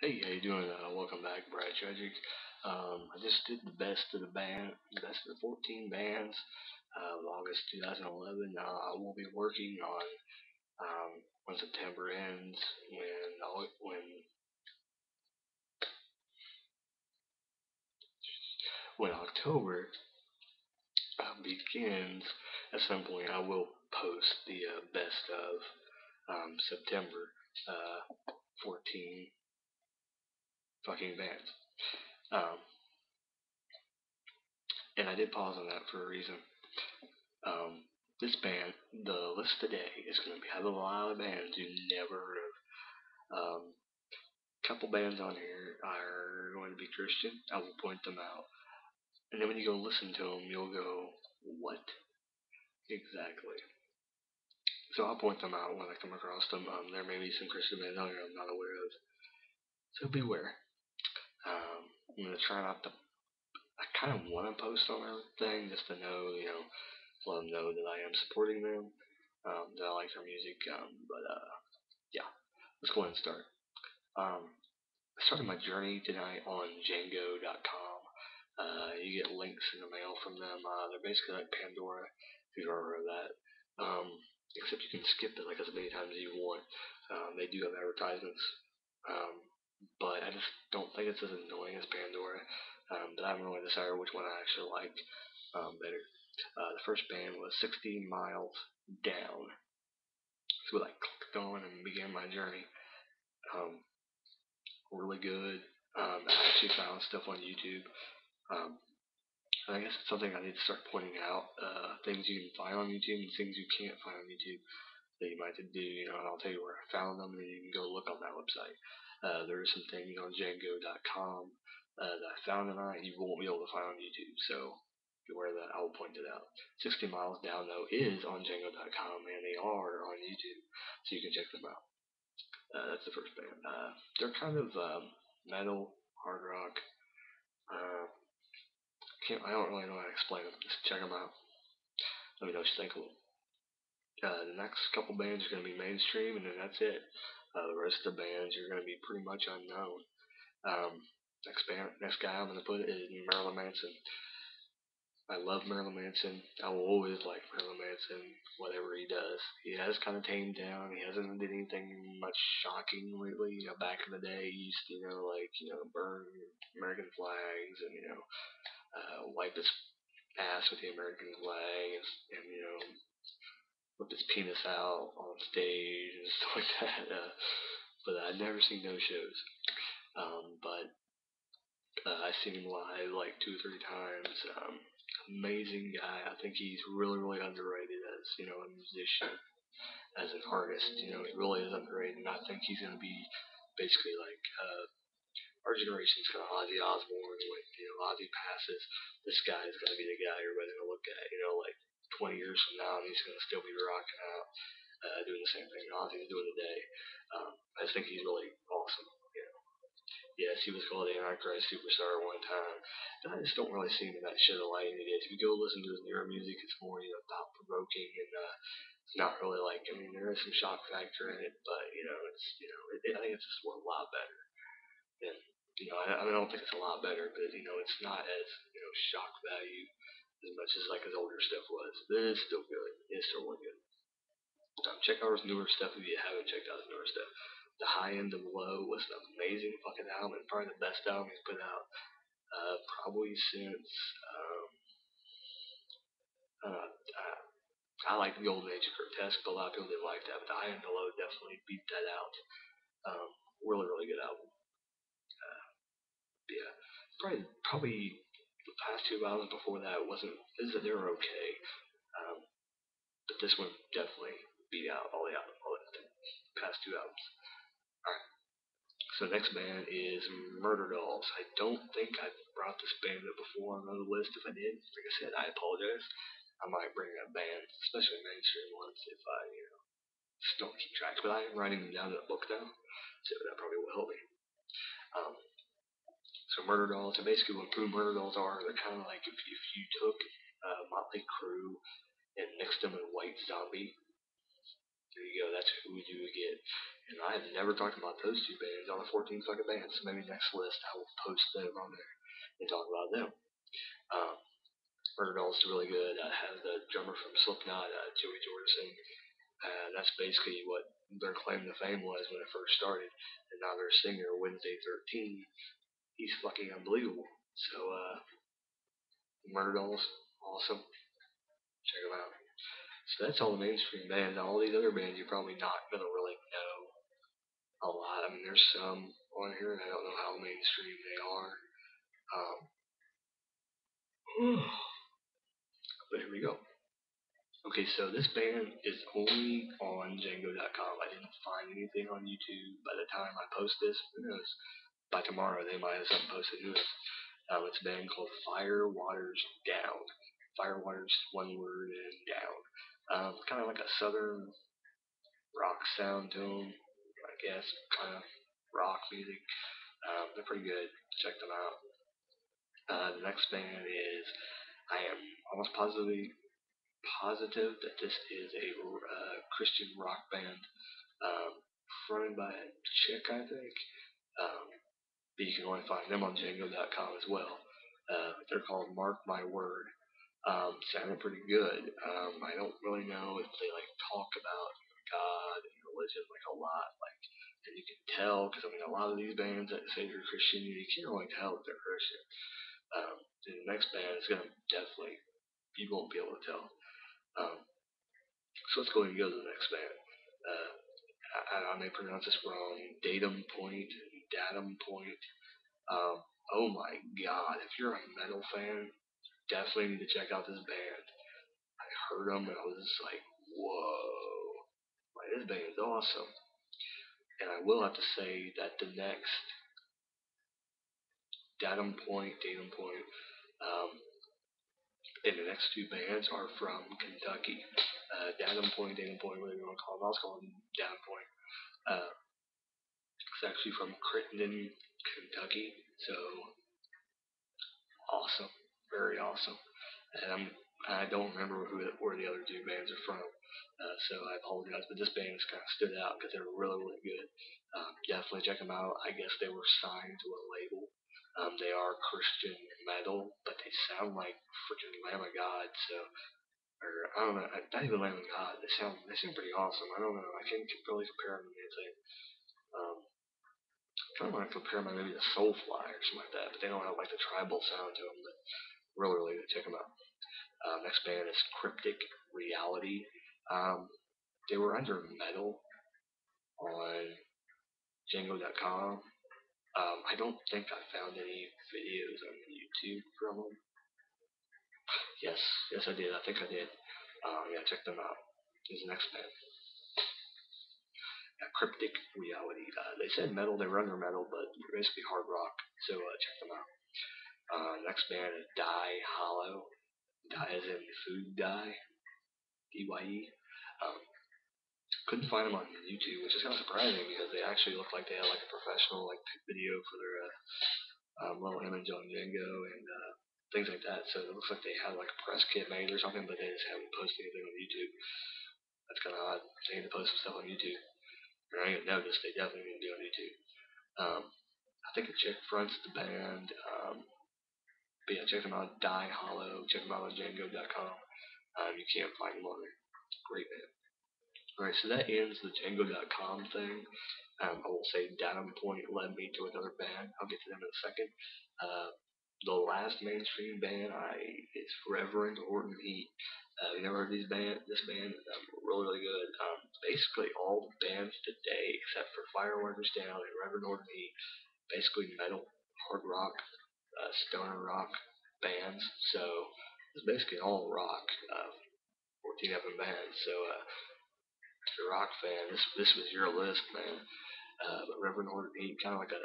Hey, how you doing? Welcome back, Brad Tragick. I just did the best of the best of the 14 bands of August 2011. I will be working on when September ends, when October begins. At some point, I will post the best of September 14 fucking bands. Um, and I did pause on that for a reason. Um, this band, the list today is going to have a lot of bands you never heard of. Couple bands on here are going to be Christian. I will point them out, and then when you go listen to them, you'll go, "What exactly?" So I'll point them out when I come across them. There may be some Christian bands on here I'm not aware of, so beware. I'm gonna try not to. I kind of want to post on everything just to know, let them know that I am supporting them, that I like their music. But yeah, let's go ahead and start. I started my journey tonight on Django.com. You get links in the mail from them. They're basically like Pandora, if you've ever heard of that. Um, Except you can skip it like as many times as you want. They do have advertisements, um, but I just don't think it's as annoying as Pandora. But I haven't really decided which one I actually like better. The first band was 60 Miles Down. So I clicked on and began my journey. Um, really good. I actually found stuff on YouTube. Um, and I guess it's something I need to start pointing out. Things you can find on YouTube and things you can't find on YouTube that you might do. And I'll tell you where I found them, and then you can go look on that website. There are some things on Django.com that I found tonight you won't be able to find on YouTube. So be aware of that. I will point it out. 60 Miles Down, though, is on Django.com, and they are on YouTube, so you can check them out. That's the first band. They're kind of metal, hard rock. Uh, I don't really know how to explain them. Just check them out. Let me know what you think of them. The next couple bands are going to be mainstream, and then that's it. The rest of the bands are going to be pretty much unknown. Um, next guy I'm going to put is Marilyn Manson. I love Marilyn Manson. I will always like Marilyn Manson, whatever he does. He has kind of tamed down. He hasn't did anything much shocking lately. Back in the day, he used to, burn American flags and, wipe his ass with the American flag and whip his penis out on stage and stuff like that. But I've never seen those shows. But I've seen him live like 2 or 3 times. Amazing guy. I think he's really, really underrated as a musician, as an artist. He really is underrated, and I think he's going to be basically like our generation's kind of Ozzy Osbourne. When Ozzy passes, this guy is going to be the guy everybody's going to look at. Like 20 years from now, and he's going to still be rocking out, doing the same thing Ozzy's doing today. I just think he's really awesome. Yes, he was called the Antichrist Superstar one time. But I just don't really see him in that shit of light he did. If you go listen to his newer music, it's more, thought provoking and it's not really like, there is some shock factor in it, but, I think it's just a lot better. And, I don't think it's a lot better, but, it's not as, shock value as much as like his older stuff was. But it is still good. It's still really good. Check out his newer stuff if you haven't checked out his newer stuff. The High End of Low was an amazing fucking album, and probably the best album he's put out probably since uh, I like the Golden Age of Grotesque, but a lot of people didn't like that. But the High End of Low definitely beat that out. Um, really, really good album. Yeah, probably the past two albums before that wasn't. They were okay, um, but this one definitely beat out all the past two albums. All right. So next band is Murderdolls. I don't think I brought this band up before on the list. If I did, like I said, I apologize. I might bring up bands, especially mainstream ones, if I just don't keep track. But I am writing them down in a book now, so that probably will help me. Um, so Murderdolls, and basically what Murderdolls are, they're kind of like if you took Motley Crue and mixed them in White Zombie. There you go. That's who you would get. And I have never talked about those two bands on the 14 fucking bands. So maybe next list I will post them on there and talk about them. Um, Murderdolls is really good. I have the drummer from Slipknot, Joey Jordison. That's basically what their claim to fame was when it first started. And now their singer, Wednesday 13, he's fucking unbelievable. So, Murderdolls, awesome. Check them out. So that's all the mainstream bands. All these other bands you're probably not gonna really know a lot. I mean, there's some on here, and I don't know how mainstream they are. But here we go. Okay, so this band is only on Django.com. I didn't find anything on YouTube. By the time I post this, who knows? By tomorrow, they might have something posted. Who knows? It's a band called Firewaters Down. Firewaters, one word, and down. Kind of like a southern rock sound to them, I guess. Kind of rock music. They're pretty good. Check them out. The next band is, I am almost positive that this is a Christian rock band fronted by a chick, I think. Um, but you can only find them on Django.com as well. They're called Mark My Word. Sounded pretty good. I don't really know if they like talk about God and religion like a lot, like, and you can tell because I mean a lot of these bands that say they're Christian, you can't really tell if they're Christian. And the next band is gonna definitely, you won't be able to tell. So let's go ahead and go to the next band. I may pronounce this wrong. Datum Point. Datum Point. Oh my god, if you're a metal fan, definitely need to check out this band. I heard them and I was just like, whoa, like, this band is awesome. And I will have to say that the next Datum Point, and the next two bands are from Kentucky. Datum Point, whatever you want to call them. I'll call them Datum Point. It's actually from Crittenden, Kentucky. So awesome, very awesome. And I don't remember where the other two bands are from, so I apologize. But this band has kind of stood out because they're really, really good. Definitely check them out. I guess they were signed to a label. They are Christian metal, but they sound like freaking Lamb of God. So, or I don't know, not even Lamb of God. They sound pretty awesome. I don't know. I can't really compare them to anything. Kind of want to compare them maybe to Soulfly or something like that, but they don't have like the tribal sound to them. But really, really good. Check them out. Next band is Cryptic Reality. They were under metal on Django.com. I don't think I found any videos on YouTube from them. Yes, I did. I think I did. Yeah, check them out. This is the next band. Cryptic Reality. They said metal. They were under metal, but basically hard rock. So check them out. Next band is Die Hollow. Die as in food dye. DYE. Couldn't find them on YouTube, which is kind of surprising because they actually look like they had like a professional like video for their little image on Django and things like that. So it looks like they had like a press kit made or something, but they just haven't posted anything on YouTube. That's kind of odd. They need to post some stuff on YouTube. And I didn't notice they definitely need to do on YouTube. I think a chick fronts the band. But yeah, check them out. Die Hollow. Check them out on Django.com. You can't find them on there. Great band. Alright, so that ends the Django.com thing. I will say Datum Point led me to another band. I'll get to them in a second. The last mainstream band is Reverend, Horton. You never heard this band? This band is really, really good. Basically all the bands today, except for Firewaters Down and Reverend Horton, basically metal, hard rock, stoner rock bands. So it's basically all rock. 14 of them bands. So if you're a rock fan, this was your list, man. But Reverend Horton, kind of like a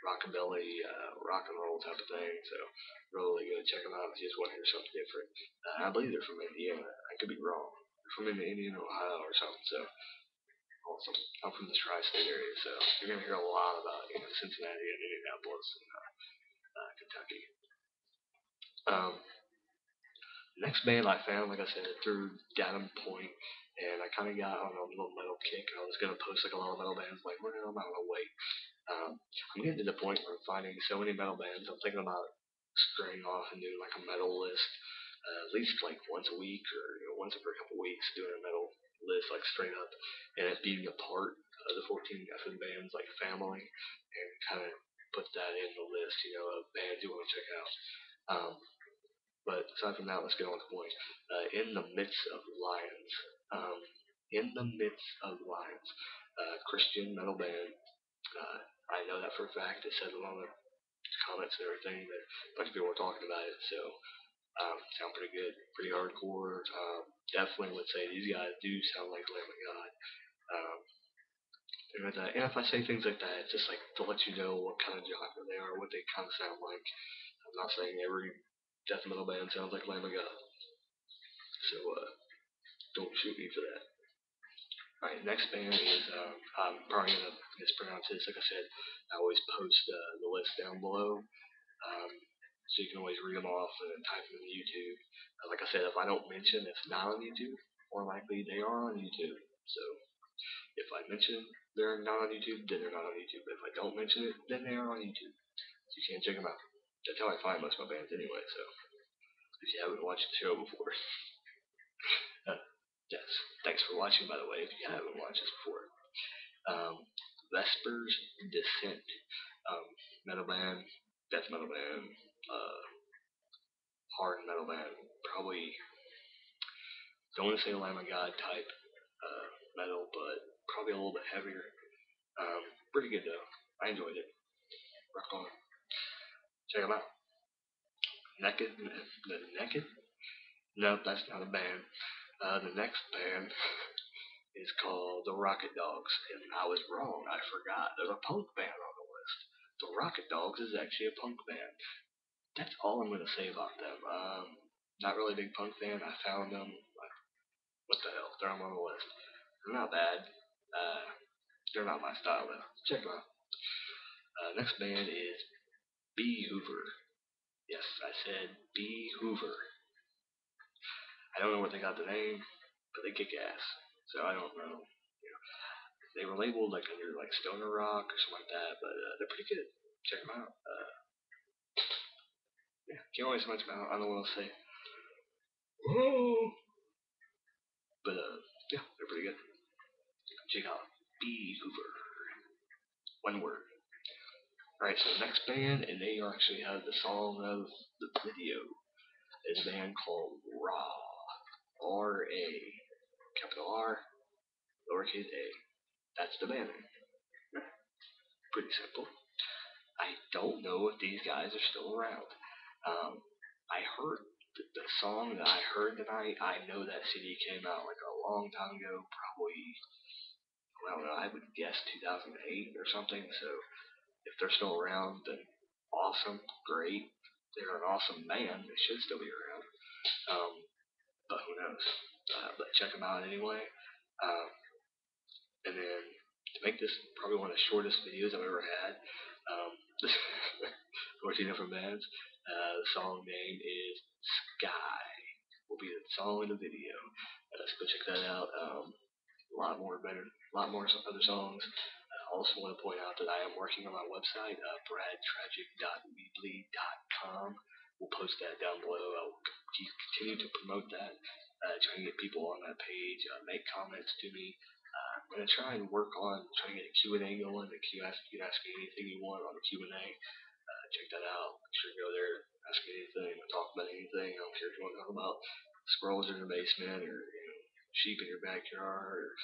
rockabilly, rock and roll type of thing. So really good. Check them out if you just want to hear something different. I believe they're from Indiana. I could be wrong. They're from Indiana, Ohio, or something. So awesome. I'm from the tri-state area, so you're gonna hear a lot about Cincinnati and Indianapolis and Kentucky. Um, Next band I found, like I said, through Datum Point, and I kind of got on a little metal kick. I was gonna post like a lot of metal bands, like, well, I'm not gonna wait. I'm getting to the point where I'm finding so many metal bands. I'm thinking about straying off and doing like a metal list, at least like once a week or once every couple weeks, doing a metal list like straight up, and it being a part of the 14 FM bands like family, and kind of put that in the list, of bands you want to check out. Um, but aside from that, let's get on to the point. In the midst of lions, um, in the midst of lions, Christian metal band. Uh, I know that for a fact. It said it on the comments and everything that a bunch of people were talking about it. So sound pretty good, pretty hardcore. Definitely would say these guys do sound like Lamb of God. Um, and if I say things like that, it's just like to let you know what kind of genre they are, what they kind of sound like. I'm not saying every death metal band sounds like Lamb of God, so don't shoot me for that. Alright, next band is, I'm probably going to mispronounce this. Like I said, I always post the list down below, so you can always read them off and type them in YouTube. Like I said, if I don't mention it's not on YouTube, more likely they are on YouTube. So if I mention they're not on YouTube, then they're not on YouTube. But if I don't mention it, then they are on YouTube. So you can check them out. That's how I find most of my bands anyway, so if you haven't watched the show before. Yes, thanks for watching, by the way, if you haven't watched this before. Vespers Descent, metal band, death metal band, hard metal band, probably, don't want to say Lamb of God type metal, but probably a little bit heavier. Pretty good though. I enjoyed it. Rock on. Check them out. Naked? The Naked? No, that's not a band. The next band is called the Rocket Dogz, and I was wrong. I forgot. There's a punk band on the list. The Rocket Dogz is actually a punk band. That's all I'm gonna say about them. Not really a big punk fan. I found them. Like, what the hell? They're on the list. They're not bad. They're not my style though. Check them out. Next band is Beehoover. Yes, I said Beehoover. I don't know where they got the name, but they kick ass. So I don't know. They were labeled like under like stoner rock or something like that, but they're pretty good. Check them out. Yeah, can't really say much about. I don't know what to say. Whoa. But yeah, they're pretty good. Check out Beehoover. One word. Alright, so the next band, and they actually have the song of the video, is a band called Raw. R-A. Capital R, lowercase a. That's the band name. Pretty simple. I don't know if these guys are still around. I heard the song that I heard tonight. I know that CD came out like a long time ago, probably, I don't know, I would guess 2008 or something. So if they're still around, then awesome, great. They're an awesome band. They should still be around. But who knows? But check them out anyway. And then to make this probably one of the shortest videos I've ever had, 14 different bands. The song name is Sky. Will be the song in the video. So go check that out. A lot more other songs. I also want to point out that I am working on my website, bradtragick.weebly.com. We'll post that down below. I'll continue to promote that, trying to get people on that page, make comments to me. I'm going to try and work on trying to get a Q&A going. You can ask me anything you want on the Q&A. Check that out. Make sure to go there, ask me anything, talk about anything. I don't care if you want to talk about squirrels in your basement or sheep in your backyard or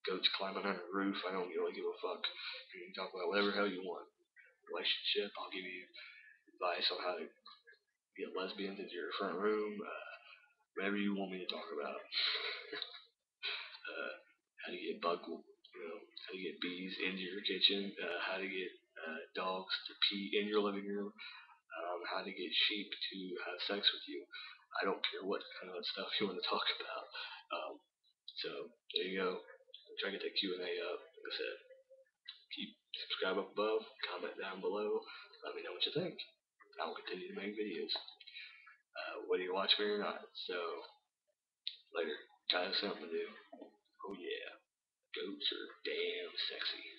goats climbing on a roof. I don't really give a fuck. You can talk about whatever the hell you want. Relationship, I'll give you advice on how to get lesbians into your front room. Whatever you want me to talk about. How to get how to get bees into your kitchen. How to get dogs to pee in your living room. How to get sheep to have sex with you. I don't care what kind of stuff you want to talk about. So there you go. Try to get that Q&A up. Like I said, subscribe up above, comment down below. Let me know what you think. I will continue to make videos. whether you watch me or not. So, later. Got something to do. Oh yeah. Goats are damn sexy.